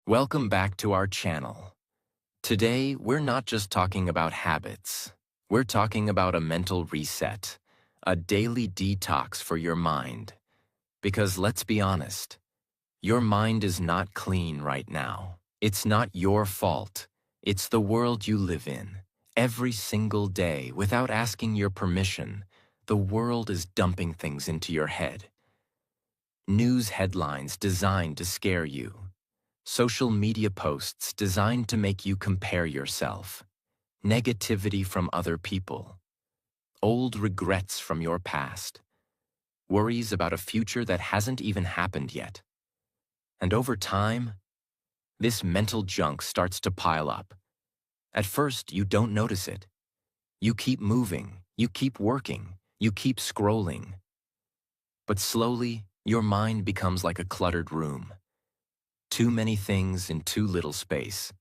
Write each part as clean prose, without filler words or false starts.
Welcome back to our channel. Today, we're not just talking about habits. We're talking about a mental reset, a daily detox for your mind. Because let's be honest, your mind is not clean right now. It's not your fault. It's the world you live in. Every single day, without asking your permission, the world is dumping things into your head. News headlines designed to scare you. Social media posts designed to make you compare yourself. Negativity from other people. Old regrets from your past. Worries about a future that hasn't even happened yet. And over time, this mental junk starts to pile up. At first, you don't notice it. You keep moving, you keep working, you keep scrolling. But slowly, your mind becomes like a cluttered room. Too many things in too little space.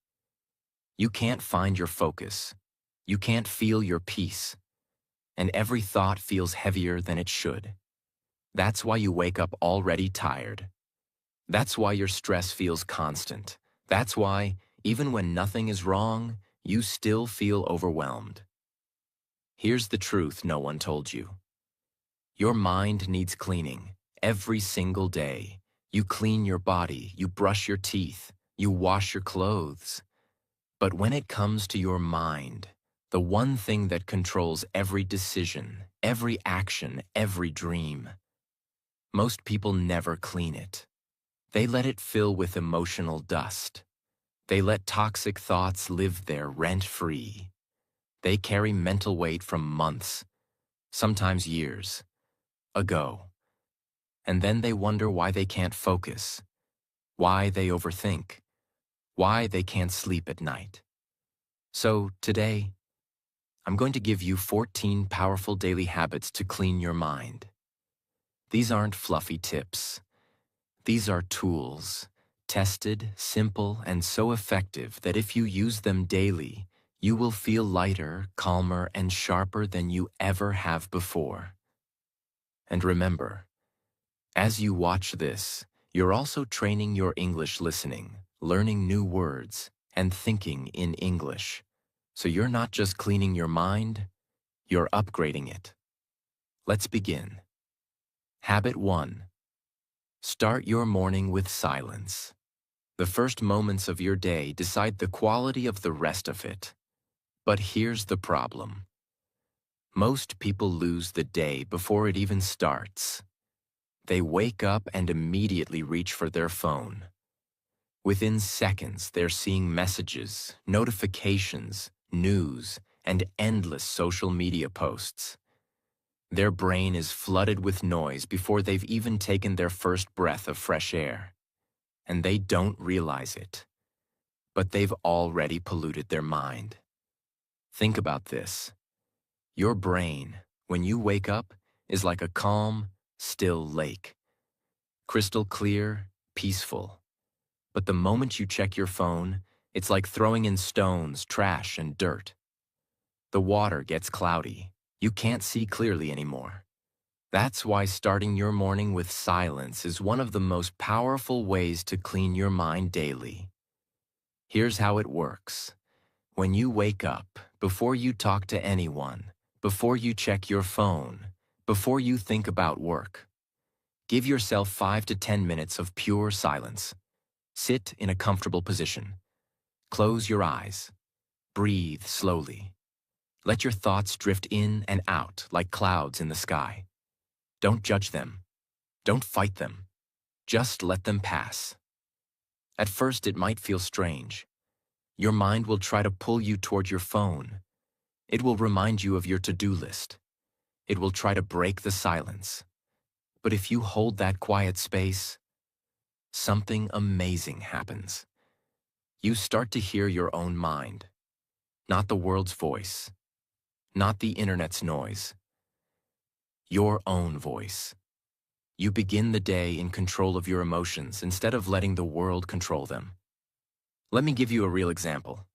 You can't find your focus. You can't feel your peace. And every thought feels heavier than it should. That's why you wake up already tired. That's why your stress feels constant. That's why, even when nothing is wrong, you still feel overwhelmed. Here's the truth no one told you. Your mind needs cleaning every single day. You clean your body, you brush your teeth, you wash your clothes. But when it comes to your mind, the one thing that controls every decision, every action, every dream, most people never clean it. They let it fill with emotional dust. They let toxic thoughts live there rent-free. They carry mental weight from months, sometimes years, ago. And then they wonder why they can't focus, why they overthink, why they can't sleep at night. So today, I'm going to give you 14 powerful daily habits to clean your mind. These aren't fluffy tips. These are tools, tested, simple, and so effective that if you use them daily, you will feel lighter, calmer, and sharper than you ever have before. And remember, as you watch this, you're also training your English listening, learning new words, and thinking in English. So you're not just cleaning your mind, you're upgrading it. Let's begin. Habit 1. Start your morning with silence. The first moments of your day decide the quality of the rest of it. But here's the problem. Most people lose the day before it even starts. They wake up and immediately reach for their phone. Within seconds, they're seeing messages, notifications, news, and endless social media posts. Their brain is flooded with noise before they've even taken their first breath of fresh air. And they don't realize it. But they've already polluted their mind. Think about this. Your brain, when you wake up, is like a calm, still lake. Crystal clear, peaceful. But the moment you check your phone, it's like throwing in stones, trash, and dirt. The water gets cloudy. You can't see clearly anymore. That's why starting your morning with silence is one of the most powerful ways to clean your mind daily. Here's how it works. When you wake up, before you talk to anyone, before you check your phone, before you think about work, give yourself 5 to 10 minutes of pure silence. Sit in a comfortable position. Close your eyes. Breathe slowly. Let your thoughts drift in and out like clouds in the sky. Don't judge them. Don't fight them. Just let them pass. At first, it might feel strange. Your mind will try to pull you toward your phone. It will remind you of your to-do list. It will try to break the silence. But if you hold that quiet space, something amazing happens. You start to hear your own mind, not the world's voice, not the internet's noise, your own voice. You begin the day in control of your emotions instead of letting the world control them. Let me give you a real example.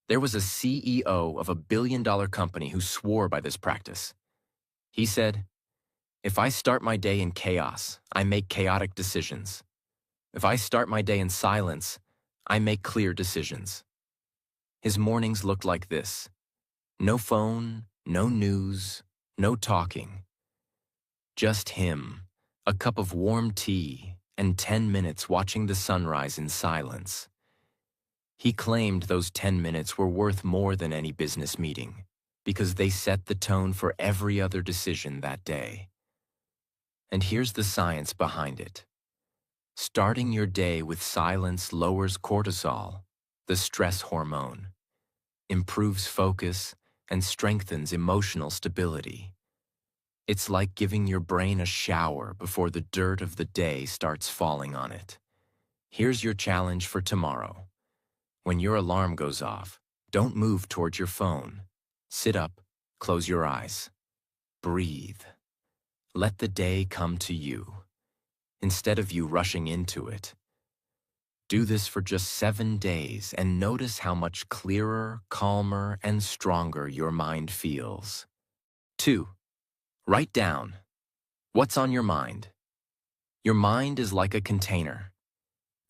There was a CEO of a billion-dollar company who swore by this practice. He said, "If I start my day in chaos, I make chaotic decisions. If I start my day in silence, I make clear decisions. His mornings looked like this. No phone, no news, no talking. Just him, a cup of warm tea, and 10 minutes watching the sunrise in silence. He claimed those 10 minutes were worth more than any business meeting, because they set the tone for every other decision that day. And here's the science behind it. Starting your day with silence lowers cortisol, the stress hormone, improves focus, and strengthens emotional stability. It's like giving your brain a shower before the dirt of the day starts falling on it. Here's your challenge for tomorrow. When your alarm goes off, don't move towards your phone. Sit up, close your eyes. Breathe. Let the day come to you, instead of you rushing into it. Do this for just 7 days and notice how much clearer, calmer, and stronger your mind feels. 2. Write down. What's on your mind? Your mind is like a container.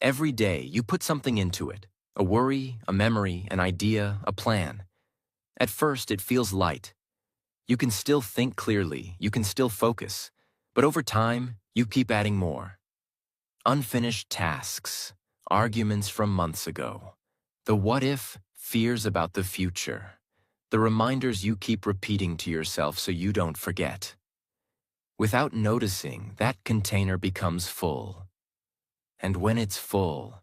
Every day you put something into it, a worry, a memory, an idea, a plan. At first it feels light. You can still think clearly, you can still focus, but over time you keep adding more. Unfinished tasks, arguments from months ago, the what if, fears about the future, the reminders you keep repeating to yourself so you don't forget. Without noticing, that container becomes full. And when it's full,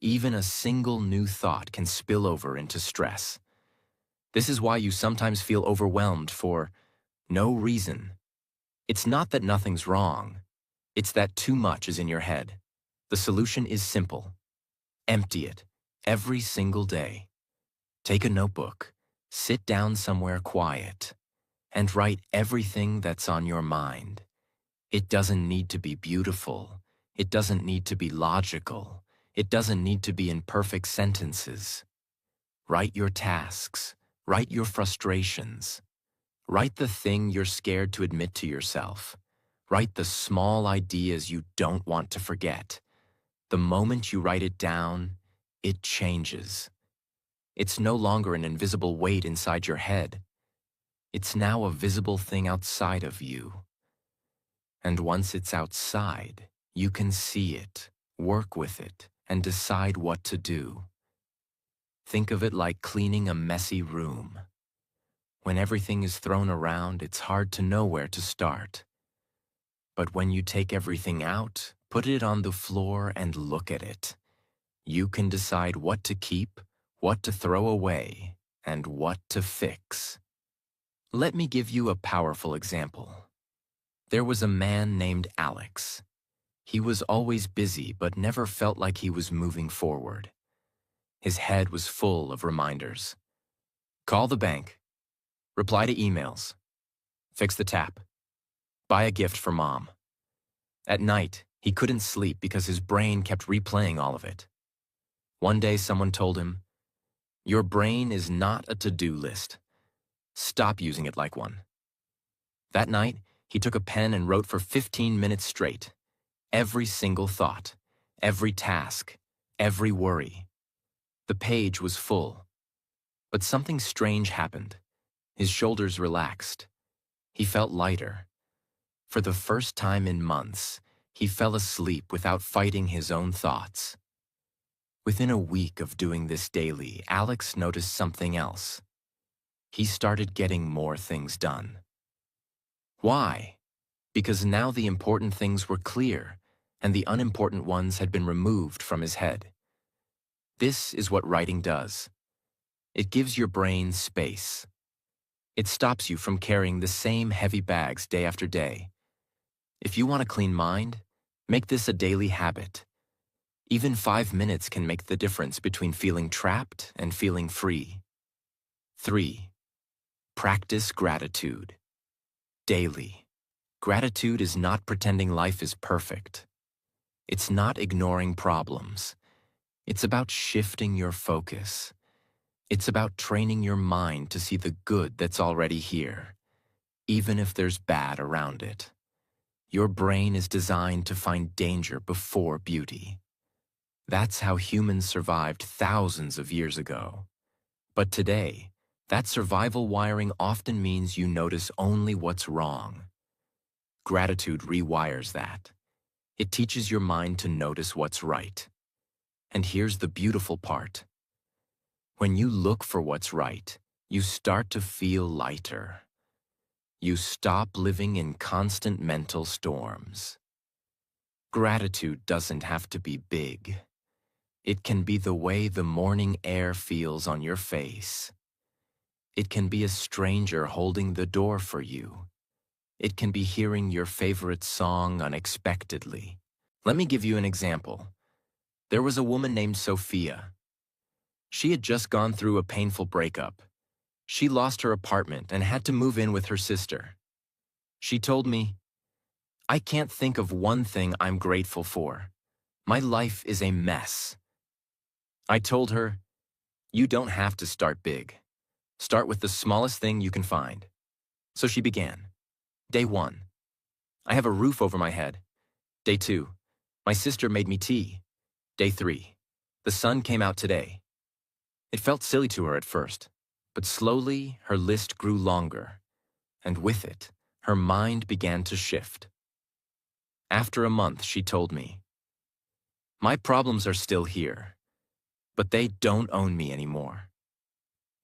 even a single new thought can spill over into stress. This is why you sometimes feel overwhelmed for no reason. It's not that nothing's wrong. It's that too much is in your head. The solution is simple. Empty it every single day. Take a notebook, sit down somewhere quiet, and write everything that's on your mind. It doesn't need to be beautiful. It doesn't need to be logical. It doesn't need to be in perfect sentences. Write your tasks. Write your frustrations. Write the thing you're scared to admit to yourself. Write the small ideas you don't want to forget. The moment you write it down, it changes. It's no longer an invisible weight inside your head. It's now a visible thing outside of you. And once it's outside, you can see it, work with it, and decide what to do. Think of it like cleaning a messy room. When everything is thrown around, it's hard to know where to start. But when you take everything out, put it on the floor and look at it, you can decide what to keep, what to throw away, and what to fix. Let me give you a powerful example. There was a man named Alex. He was always busy but never felt like he was moving forward. His head was full of reminders. Call the bank. Reply to emails. Fix the tap. Buy a gift for mom. At night, he couldn't sleep because his brain kept replaying all of it. One day someone told him, "Your brain is not a to-do list. Stop using it like one." That night, he took a pen and wrote for 15 minutes straight. Every single thought, every task, every worry. The page was full. But something strange happened. His shoulders relaxed. He felt lighter. For the first time in months, he fell asleep without fighting his own thoughts. Within a week of doing this daily, Alex noticed something else. He started getting more things done. Why? Because now the important things were clear, and the unimportant ones had been removed from his head. This is what writing does. It gives your brain space. It stops you from carrying the same heavy bags day after day. If you want a clean mind, make this a daily habit. Even 5 minutes can make the difference between feeling trapped and feeling free. 3. Practice gratitude. Daily. Gratitude is not pretending life is perfect. It's not ignoring problems. It's about shifting your focus. It's about training your mind to see the good that's already here, even if there's bad around it. Your brain is designed to find danger before beauty. That's how humans survived thousands of years ago. But today, that survival wiring often means you notice only what's wrong. Gratitude rewires that. It teaches your mind to notice what's right. And here's the beautiful part. When you look for what's right, you start to feel lighter. You stop living in constant mental storms. Gratitude doesn't have to be big. It can be the way the morning air feels on your face. It can be a stranger holding the door for you. It can be hearing your favorite song unexpectedly. Let me give you an example. There was a woman named Sophia. She had just gone through a painful breakup. She lost her apartment and had to move in with her sister. She told me, "I can't think of one thing I'm grateful for. My life is a mess." I told her, "You don't have to start big. Start with the smallest thing you can find." So she began. Day 1, I have a roof over my head. Day 2, my sister made me tea. Day 3, the sun came out today. It felt silly to her at first, but slowly her list grew longer, and with it, her mind began to shift. After a month, she told me, "My problems are still here, but they don't own me anymore."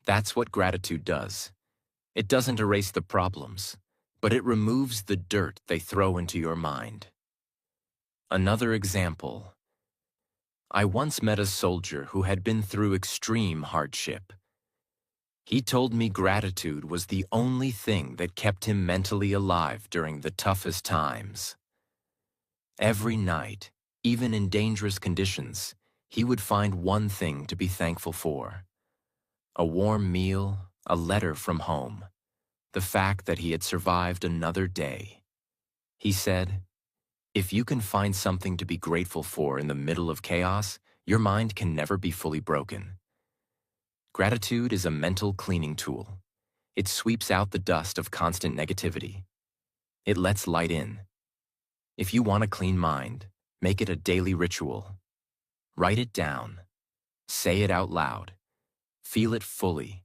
That's what gratitude does. It doesn't erase the problems, but it removes the dirt they throw into your mind. Another example. I once met a soldier who had been through extreme hardship. He told me gratitude was the only thing that kept him mentally alive during the toughest times. Every night, even in dangerous conditions, he would find one thing to be thankful for. A warm meal, a letter from home, the fact that he had survived another day. He said, "If you can find something to be grateful for in the middle of chaos, your mind can never be fully broken." Gratitude is a mental cleaning tool. It sweeps out the dust of constant negativity. It lets light in. If you want a clean mind, make it a daily ritual. Write it down. Say it out loud. Feel it fully.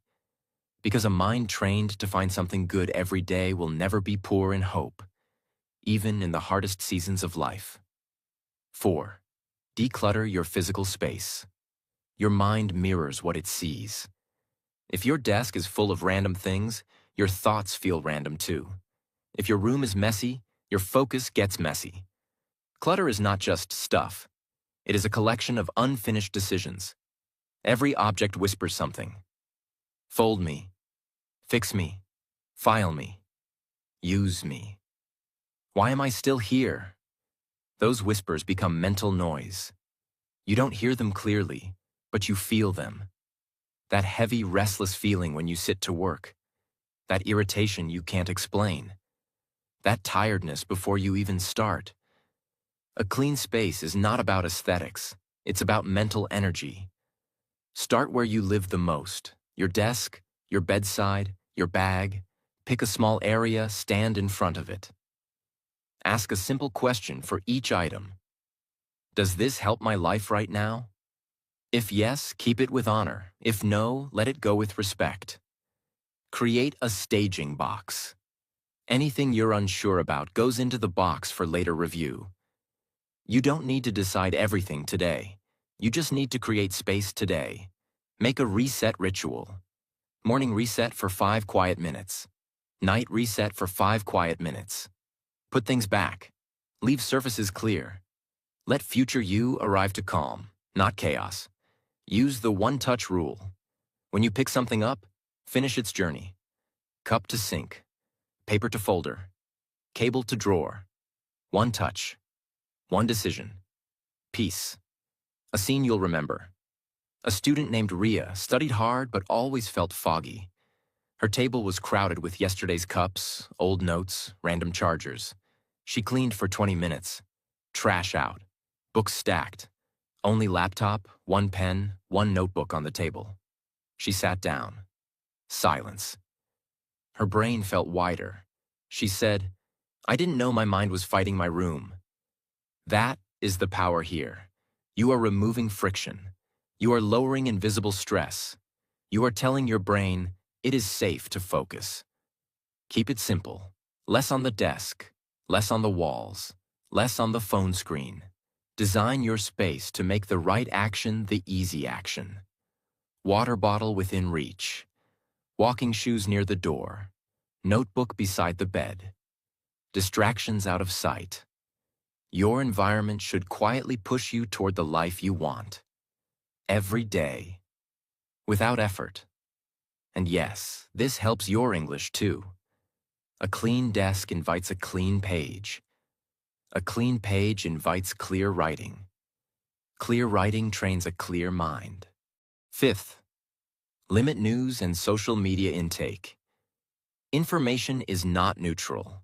Because a mind trained to find something good every day will never be poor in hope, even in the hardest seasons of life. 4. Declutter your physical space. Your mind mirrors what it sees. If your desk is full of random things, your thoughts feel random too. If your room is messy, your focus gets messy. Clutter is not just stuff. It is a collection of unfinished decisions. Every object whispers something. Fold me. Fix me. File me. Use me. Why am I still here? Those whispers become mental noise. You don't hear them clearly, but you feel them. That heavy, restless feeling when you sit to work. That irritation you can't explain. That tiredness before you even start. A clean space is not about aesthetics. It's about mental energy. Start where you live the most. Your desk, your bedside, your bag. Pick a small area, stand in front of it. Ask a simple question for each item. Does this help my life right now? If yes, keep it with honor. If no, let it go with respect. Create a staging box. Anything you're unsure about goes into the box for later review. You don't need to decide everything today. You just need to create space today. Make a reset ritual. Morning reset for 5 quiet minutes. Night reset for 5 quiet minutes. Put things back. Leave surfaces clear. Let future you arrive to calm, not chaos. Use the one-touch rule. When you pick something up, finish its journey. Cup to sink. Paper to folder. Cable to drawer. One touch. One decision. Peace. A scene you'll remember. A student named Ria studied hard but always felt foggy. Her table was crowded with yesterday's cups, old notes, random chargers. She cleaned for 20 minutes. Trash out. Books stacked. Only laptop, one pen, one notebook on the table. She sat down. Silence. Her brain felt wider. She said, "I didn't know my mind was fighting my room." That is the power here. You are removing friction. You are lowering invisible stress. You are telling your brain, it is safe to focus. Keep it simple. Less on the desk, less on the walls, less on the phone screen. Design your space to make the right action the easy action. Water bottle within reach. Walking shoes near the door. Notebook beside the bed. Distractions out of sight. Your environment should quietly push you toward the life you want. Every day. Without effort. And yes, this helps your English too. A clean desk invites a clean page. A clean page invites clear writing. Clear writing trains a clear mind. Fifth, limit news and social media intake. Information is not neutral.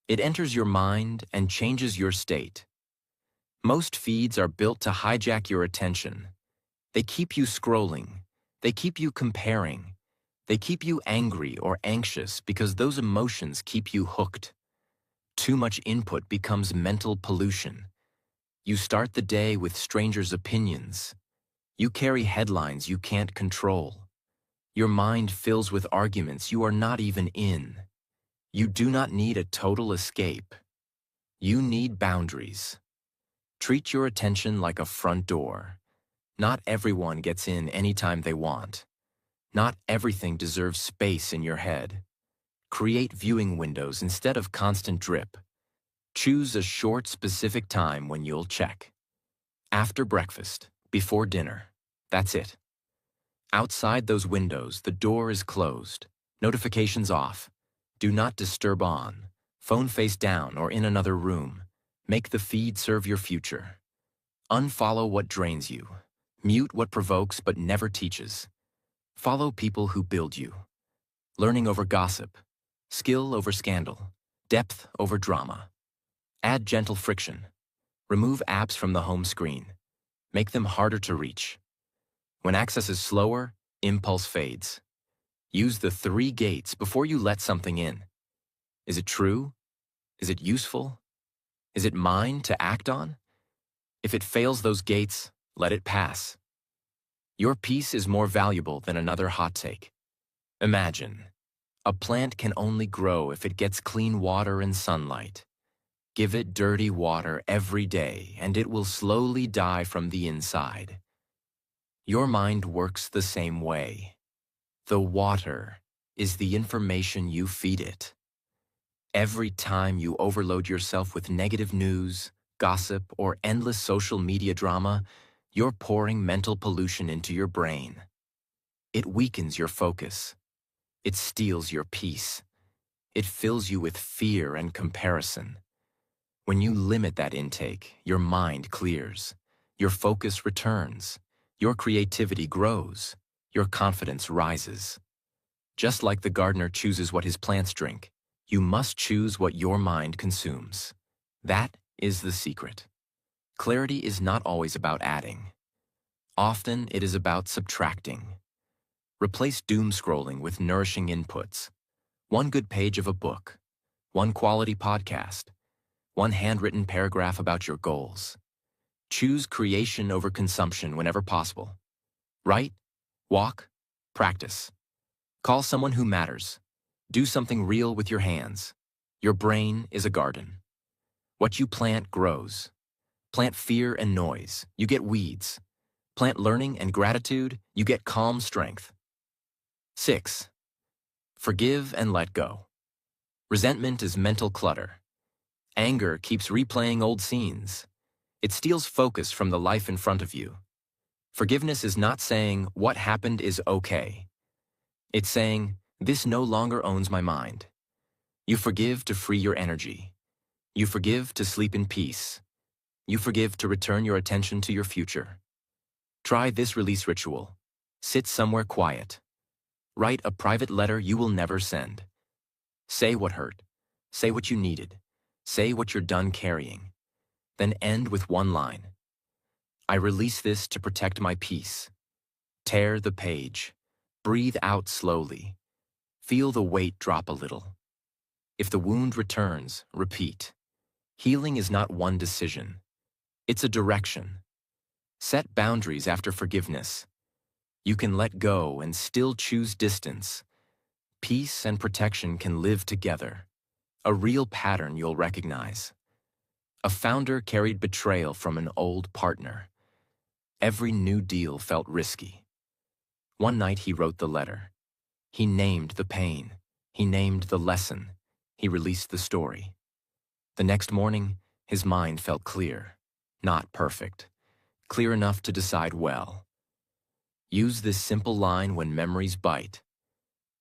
It enters your mind and changes your state. Most feeds are built to hijack your attention. They keep you scrolling. They keep you comparing. They keep you angry or anxious because those emotions keep you hooked. Too much input becomes mental pollution. You start the day with strangers' opinions. You carry headlines you can't control. Your mind fills with arguments you are not even in. You do not need a total escape. You need boundaries. Treat your attention like a front door. Not everyone gets in anytime they want. Not everything deserves space in your head. Create viewing windows instead of constant drip. Choose a short, specific time when you'll check. After breakfast, before dinner. That's it. Outside those windows, the door is closed. Notifications off. Do not disturb on. Phone face down or in another room. Make the feed serve your future. Unfollow what drains you. Mute what provokes but never teaches. Follow people who build you. Learning over gossip. Skill over scandal. Depth over drama. Add gentle friction. Remove apps from the home screen. Make them harder to reach. When access is slower, impulse fades. Use the 3 gates before you let something in. Is it true? Is it useful? Is it mine to act on? If it fails those gates, let it pass. Your peace is more valuable than another hot take. Imagine, a plant can only grow if it gets clean water and sunlight. Give it dirty water every day, and it will slowly die from the inside. Your mind works the same way. The water is the information you feed it. Every time you overload yourself with negative news, gossip, or endless social media drama, you're pouring mental pollution into your brain. It weakens your focus. It steals your peace. It fills you with fear and comparison. When you limit that intake, your mind clears. Your focus returns. Your creativity grows. Your confidence rises. Just like the gardener chooses what his plants drink, you must choose what your mind consumes. That is the secret. Clarity is not always about adding. Often it is about subtracting. Replace doom scrolling with nourishing inputs. One good page of a book. One quality podcast. One handwritten paragraph about your goals. Choose creation over consumption whenever possible. Write, walk, practice. Call someone who matters. Do something real with your hands. Your brain is a garden. What you plant grows. Plant fear and noise, you get weeds. Plant learning and gratitude, you get calm strength. 6. Forgive and let go. Resentment is mental clutter. Anger keeps replaying old scenes. It steals focus from the life in front of you. Forgiveness is not saying, what happened is okay. It's saying, this no longer owns my mind. You forgive to free your energy. You forgive to sleep in peace. You forgive to return your attention to your future. Try this release ritual. Sit somewhere quiet. Write a private letter you will never send. Say what hurt. Say what you needed. Say what you're done carrying. Then end with one line. I release this to protect my peace. Tear the page. Breathe out slowly. Feel the weight drop a little. If the wound returns, repeat. Healing is not one decision. It's a direction. Set boundaries after forgiveness. You can let go and still choose distance. Peace and protection can live together. A real pattern you'll recognize. A founder carried betrayal from an old partner. Every new deal felt risky. One night he wrote the letter. He named the pain. He named the lesson. He released the story. The next morning, his mind felt clear. Not perfect. Clear enough to decide well. Use this simple line when memories bite.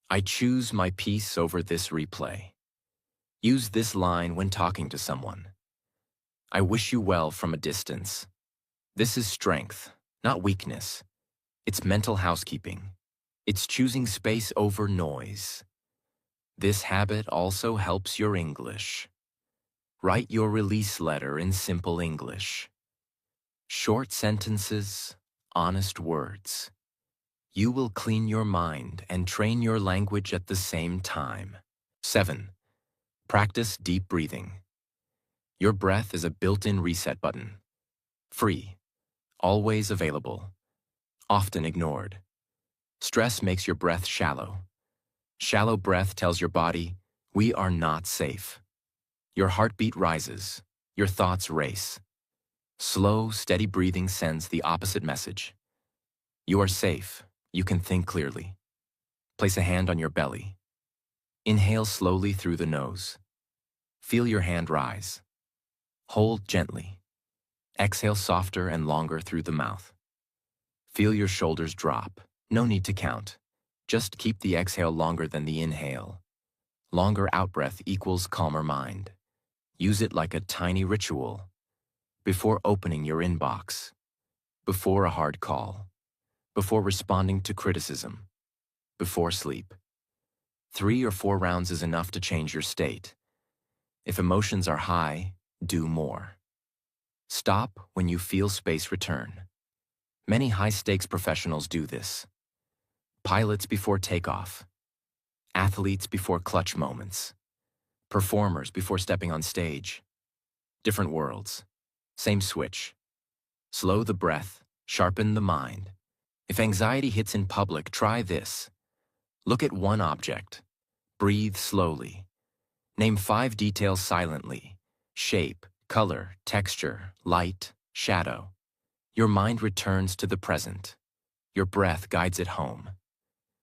I choose my peace over this replay. Use this line when talking to someone. I wish you well from a distance. This is strength, not weakness. It's mental housekeeping. It's choosing space over noise. This habit also helps your English. Write your release letter in simple English. Short sentences, honest words. You will clean your mind and train your language at the same time. 7. Practice deep breathing. Your breath is a built-in reset button. Free. Always available. Often ignored. Stress makes your breath shallow. Shallow breath tells your body, we are not safe. Your heartbeat rises. Your thoughts race. Slow, steady breathing sends the opposite message. You are safe. You can think clearly. Place a hand on your belly. Inhale slowly through the nose. Feel your hand rise. Hold gently. Exhale softer and longer through the mouth. Feel your shoulders drop. No need to count. Just keep the exhale longer than the inhale. Longer outbreath equals calmer mind. Use it like a tiny ritual. Before opening your inbox. Before a hard call. Before responding to criticism. Before sleep. 3 or 4 rounds is enough to change your state. If emotions are high, do more. Stop when you feel space return. Many high-stakes professionals do this. Pilots before takeoff. Athletes before clutch moments. Performers before stepping on stage. Different worlds. Same switch. Slow the breath, sharpen the mind. If anxiety hits in public, try this. Look at one object. Breathe slowly. Name 5 details silently. Shape, color, texture, light, shadow. Your mind returns to the present. Your breath guides it home.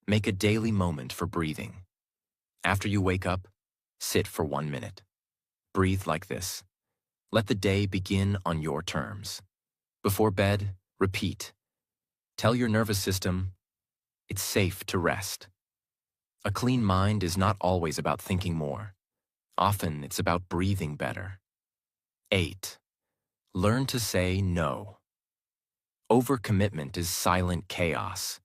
Make a daily moment for breathing. After you wake up, sit for 1 minute. Breathe like this. Let the day begin on your terms. Before bed, repeat. Tell your nervous system, it's safe to rest. A clean mind is not always about thinking more. Often it's about breathing better. 8. Learn to say no. Overcommitment is silent chaos.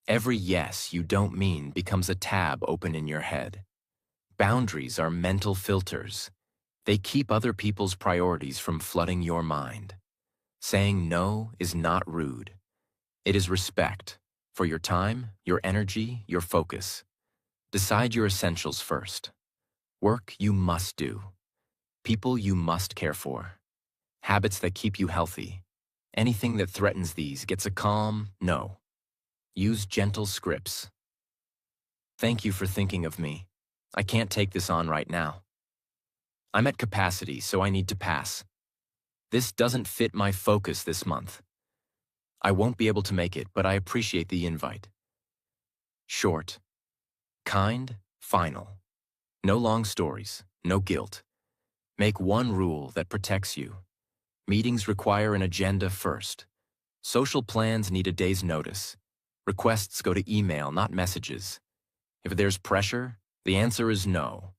Every yes you don't mean becomes a tab open in your head. Boundaries are mental filters. They keep other people's priorities from flooding your mind. Saying no is not rude. It is respect for your time, your energy, your focus. Decide your essentials first. Work you must do. People you must care for. Habits that keep you healthy. Anything that threatens these gets a calm no. Use gentle scripts. Thank you for thinking of me. I can't take this on right now. I'm at capacity, so I need to pass. This doesn't fit my focus this month. I won't be able to make it, but I appreciate the invite. Short. Kind, final. No long stories, no guilt. Make one rule that protects you. Meetings require an agenda first. Social plans need a day's notice. Requests go to email, not messages. If there's pressure, the answer is no.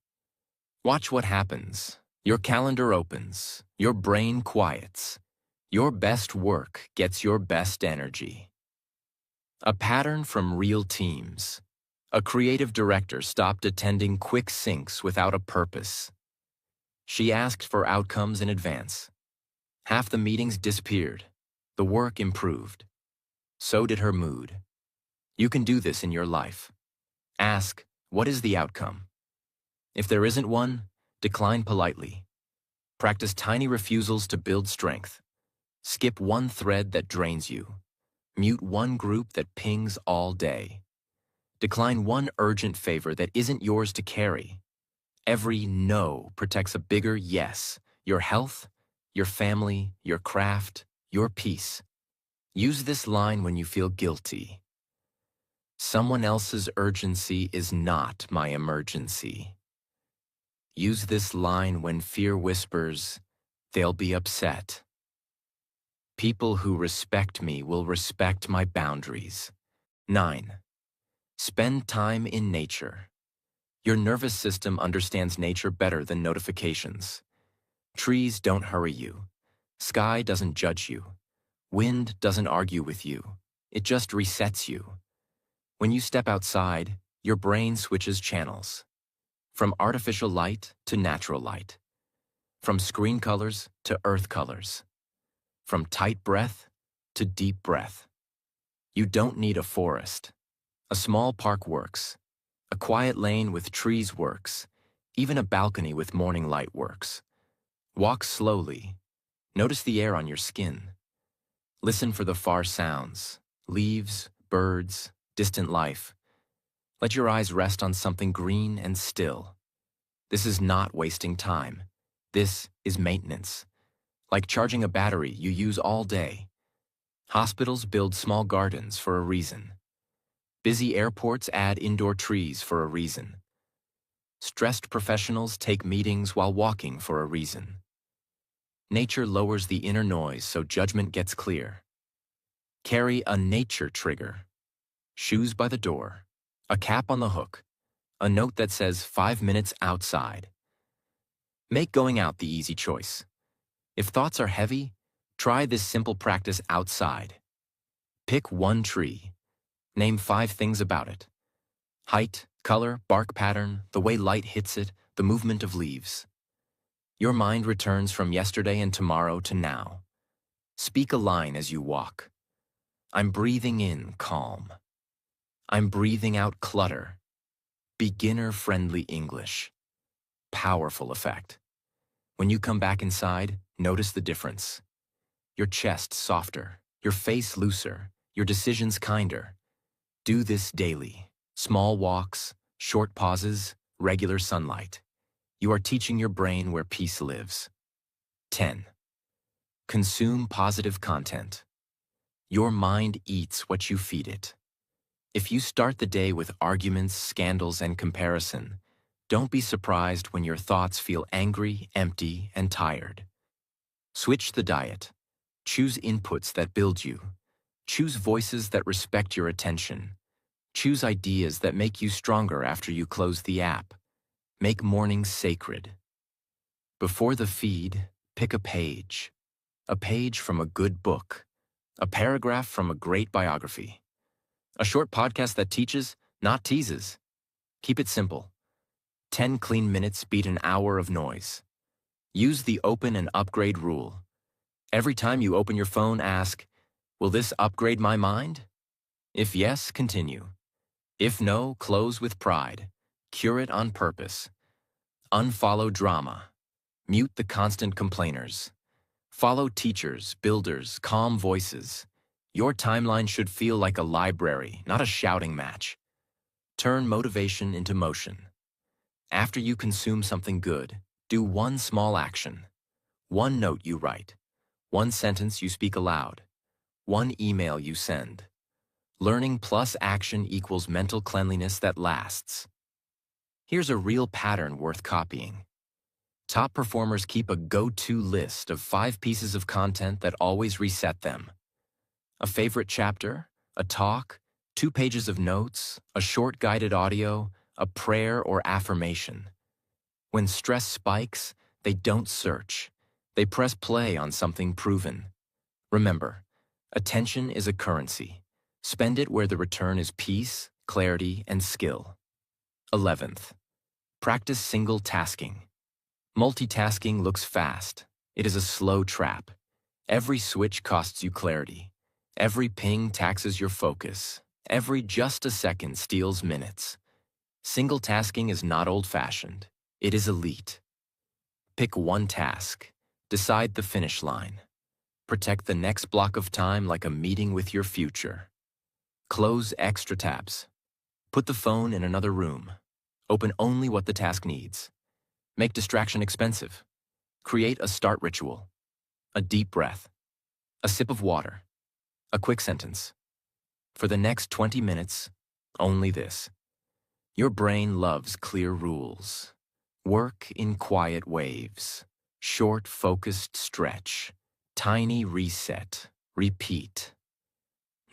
Watch what happens. Your calendar opens. Your brain quiets. Your best work gets your best energy. A pattern from real teams. A creative director stopped attending quick syncs without a purpose. She asked for outcomes in advance. Half the meetings disappeared. The work improved. So did her mood. You can do this in your life. Ask, what is the outcome? If there isn't one, decline politely. Practice tiny refusals to build strength. Skip one thread that drains you. Mute one group that pings all day. Decline one urgent favor that isn't yours to carry. Every no protects a bigger yes: your health, your family, your craft, your peace. Use this line when you feel guilty. Someone else's urgency is not my emergency. Use this line when fear whispers, they'll be upset. People who respect me will respect my boundaries. 9. Spend time in nature. Your nervous system understands nature better than notifications. Trees don't hurry you. Sky doesn't judge you. Wind doesn't argue with you. It just resets you. When you step outside, your brain switches channels. From artificial light to natural light. From screen colors to earth colors. From tight breath to deep breath. You don't need a forest. A small park works. A quiet lane with trees works. Even a balcony with morning light works. Walk slowly. Notice the air on your skin. Listen for the far sounds, leaves, birds, distant life. Let your eyes rest on something green and still. This is not wasting time. This is maintenance. Like charging a battery you use all day. Hospitals build small gardens for a reason. Busy airports add indoor trees for a reason. Stressed professionals take meetings while walking for a reason. Nature lowers the inner noise so judgment gets clear. Carry a nature trigger. Shoes by the door. A cap on the hook. A note that says 5 minutes outside. Make going out the easy choice. If thoughts are heavy, try this simple practice outside. Pick one tree. Name 5 things about it. Height, color, bark pattern, the way light hits it, the movement of leaves. Your mind returns from yesterday and tomorrow to now. Speak a line as you walk. I'm breathing in calm. I'm breathing out clutter. Beginner-friendly English. Powerful effect. When you come back inside, notice the difference. Your chest softer, your face looser, your decisions kinder. Do this daily. Small walks, short pauses, regular sunlight. You are teaching your brain where peace lives. 10. Consume positive content. Your mind eats what you feed it. If you start the day with arguments, scandals, and comparison, don't be surprised when your thoughts feel angry, empty, and tired. Switch the diet. Choose inputs that build you. Choose voices that respect your attention. Choose ideas that make you stronger after you close the app. Make mornings sacred. Before the feed, pick a page. A page from a good book. A paragraph from a great biography. A short podcast that teaches, not teases. Keep it simple. 10 clean minutes beat an hour of noise. Use the open and upgrade rule. Every time you open your phone, ask, will this upgrade my mind? If yes, continue. If no, close with pride. Cure it on purpose. Unfollow drama. Mute the constant complainers. Follow teachers, builders, calm voices. Your timeline should feel like a library, not a shouting match. Turn motivation into motion. After you consume something good, do one small action. One note you write. One sentence you speak aloud. One email you send. Learning plus action equals mental cleanliness that lasts. Here's a real pattern worth copying. Top performers keep a go-to list of 5 pieces of content that always reset them. A favorite chapter, a talk, 2 pages of notes, a short guided audio, a prayer or affirmation. When stress spikes, they don't search. They press play on something proven. Remember, attention is a currency. Spend it where the return is peace, clarity, and skill. 11th, practice single tasking. Multitasking looks fast. It is a slow trap. Every switch costs you clarity. Every ping taxes your focus. Every just a second steals minutes. Single tasking is not old-fashioned. It is elite. Pick one task. Decide the finish line. Protect the next block of time like a meeting with your future. Close extra tabs. Put the phone in another room. Open only what the task needs. Make distraction expensive. Create a start ritual. A deep breath. A sip of water. A quick sentence. For the next 20 minutes, only this. Your brain loves clear rules. Work in quiet waves. Short, focused stretch. Tiny reset. Repeat.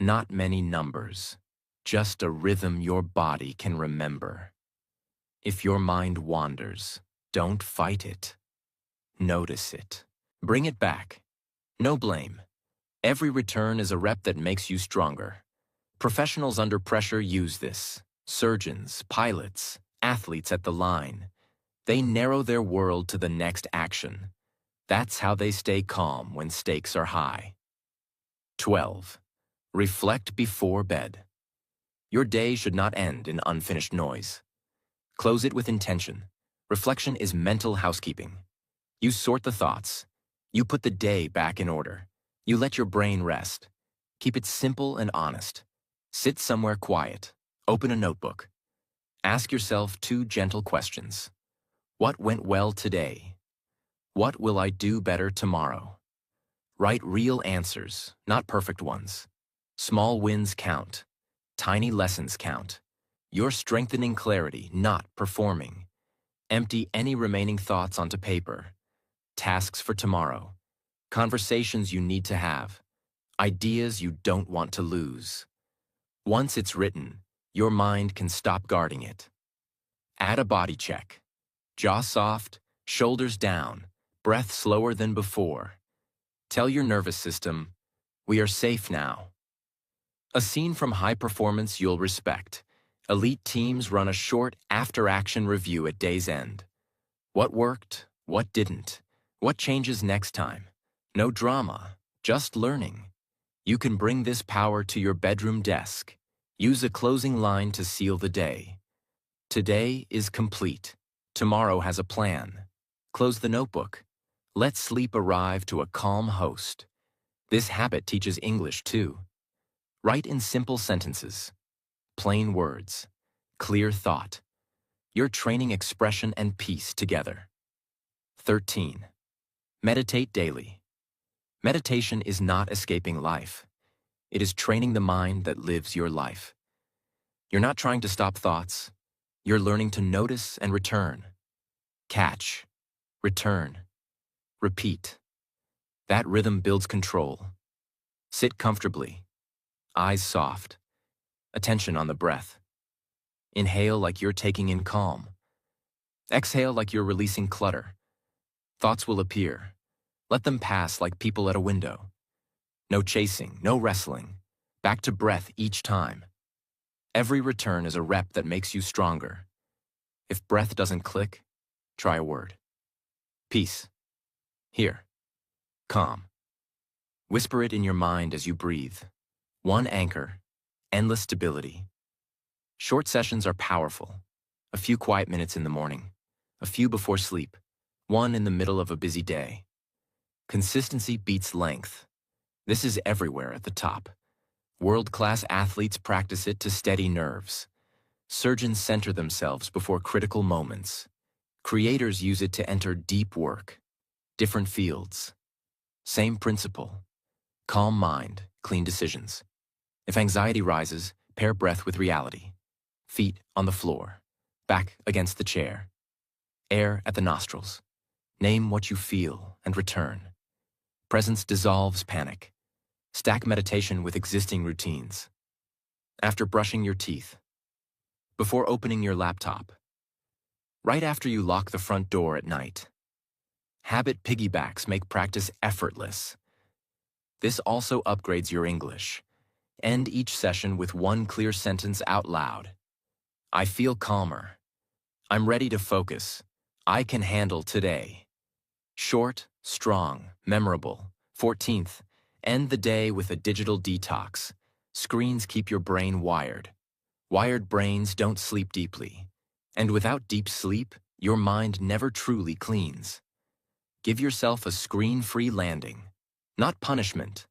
Not many numbers. Just a rhythm your body can remember. If your mind wanders, don't fight it. Notice it. Bring it back. No blame. Every return is a rep that makes you stronger. Professionals under pressure use this. Surgeons, pilots, athletes at the line. They narrow their world to the next action. That's how they stay calm when stakes are high. 12. Reflect before bed. Your day should not end in unfinished noise. Close it with intention. Reflection is mental housekeeping. You sort the thoughts. You put the day back in order. You let your brain rest. Keep it simple and honest. Sit somewhere quiet. Open a notebook. Ask yourself 2 gentle questions. What went well today? What will I do better tomorrow? Write real answers, not perfect ones. Small wins count. Tiny lessons count. You're strengthening clarity, not performing. Empty any remaining thoughts onto paper. Tasks for tomorrow. Conversations you need to have. Ideas you don't want to lose. Once it's written, your mind can stop guarding it. Add a body check. Jaw soft, shoulders down, breath slower than before. Tell your nervous system, we are safe now. A scene from high performance you'll respect. Elite teams run a short after-action review at day's end. What worked? What didn't? What changes next time? No drama, just learning. You can bring this power to your bedroom desk. Use a closing line to seal the day. Today is complete. Tomorrow has a plan. Close the notebook. Let sleep arrive to a calm host. This habit teaches English too. Write in simple sentences. Plain words. Clear thought. You're training expression and peace together. 13. Meditate daily. Meditation is not escaping life. It is training the mind that lives your life. You're not trying to stop thoughts. You're learning to notice and return. Catch. Return. Repeat. That rhythm builds control. Sit comfortably. Eyes soft. Attention on the breath. Inhale like you're taking in calm. Exhale like you're releasing clutter. Thoughts will appear. Let them pass like people at a window. No chasing, no wrestling. Back to breath each time. Every return is a rep that makes you stronger. If breath doesn't click, try a word. Peace. Here. Calm. Whisper it in your mind as you breathe. One anchor. Endless stability. Short sessions are powerful. A few quiet minutes in the morning. A few before sleep. One in the middle of a busy day. Consistency beats length. This is everywhere at the top. World-class athletes practice it to steady nerves. Surgeons center themselves before critical moments. Creators use it to enter deep work. Different fields. Same principle. Calm mind, clean decisions. If anxiety rises, pair breath with reality. Feet on the floor. Back against the chair. Air at the nostrils. Name what you feel and return. Presence dissolves panic. Stack meditation with existing routines. After brushing your teeth. Before opening your laptop. Right after you lock the front door at night. Habit piggybacks make practice effortless. This also upgrades your English. End each session with one clear sentence out loud. I feel calmer. I'm ready to focus. I can handle today. Short, strong, memorable. 14th, end the day with a digital detox. Screens keep your brain wired. Wired brains don't sleep deeply. And without deep sleep, your mind never truly cleans. Give yourself a screen-free landing. Not punishment,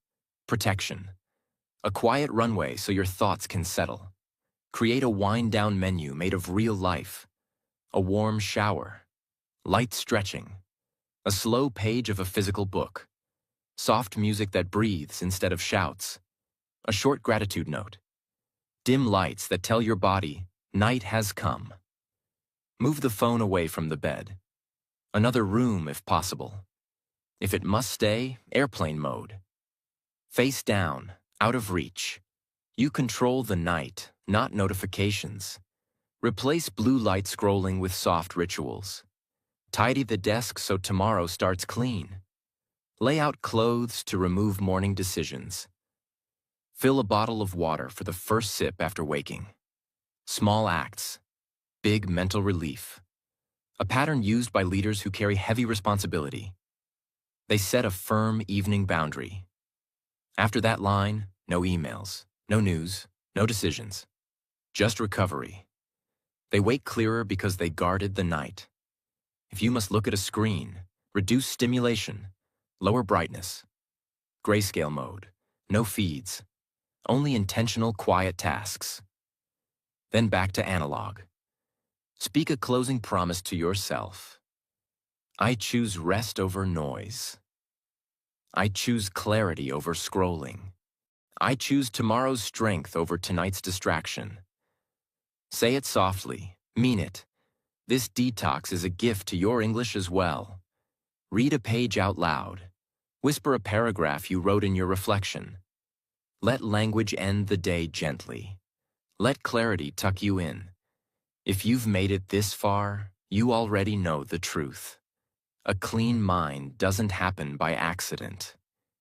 protection. A quiet runway so your thoughts can settle. Create a wind-down menu made of real life. A warm shower, light stretching, a slow page of a physical book, soft music that breathes instead of shouts, a short gratitude note, dim lights that tell your body, night has come. Move the phone away from the bed. Another room if possible. If it must stay, airplane mode. Face down, out of reach. You control the night, not notifications. Replace blue light scrolling with soft rituals. Tidy the desk so tomorrow starts clean. Lay out clothes to remove morning decisions. Fill a bottle of water for the first sip after waking. Small acts, big mental relief. A pattern used by leaders who carry heavy responsibility. They set a firm evening boundary. After that line, no emails, no news, no decisions. Just recovery. They wake clearer because they guarded the night. If you must look at a screen, reduce stimulation, lower brightness. Grayscale mode, no feeds, only intentional quiet tasks. Then back to analog. Speak a closing promise to yourself. I choose rest over noise. I choose clarity over scrolling. I choose tomorrow's strength over tonight's distraction. Say it softly, mean it. This detox is a gift to your English as well. Read a page out loud. Whisper a paragraph you wrote in your reflection. Let language end the day gently. Let clarity tuck you in. If you've made it this far, you already know the truth. A clean mind doesn't happen by accident.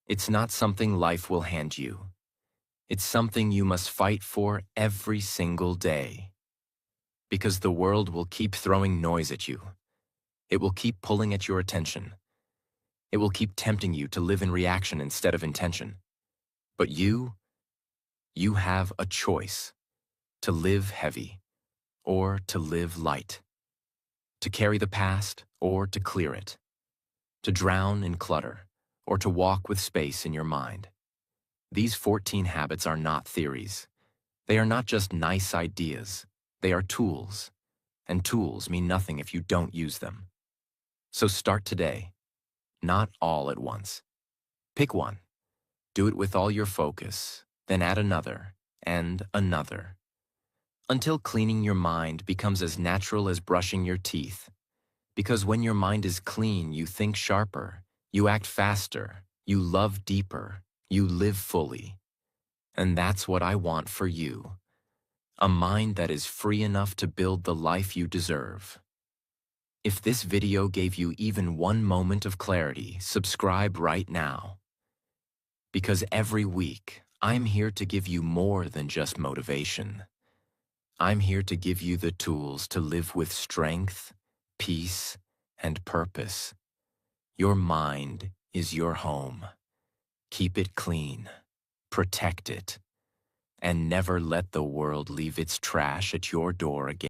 It's not something life will hand you. It's something you must fight for every single day. Because the world will keep throwing noise at you. It will keep pulling at your attention. It will keep tempting you to live in reaction instead of intention. But you have a choice. To live heavy, or to live light. To carry the past, or to clear it. To drown in clutter, or to walk with space in your mind. These 14 habits are not theories. They are not just nice ideas. They are tools. And tools mean nothing if you don't use them. So start today. Not all at once. Pick one. Do it with all your focus, then add another, and another. Until cleaning your mind becomes as natural as brushing your teeth. Because when your mind is clean, you think sharper, you act faster, you love deeper, you live fully. And that's what I want for you. A mind that is free enough to build the life you deserve. If this video gave you even one moment of clarity, subscribe right now. Because every week, I'm here to give you more than just motivation. I'm here to give you the tools to live with strength, peace, and purpose. Your mind is your home. Keep it clean, protect it, and never let the world leave its trash at your door again.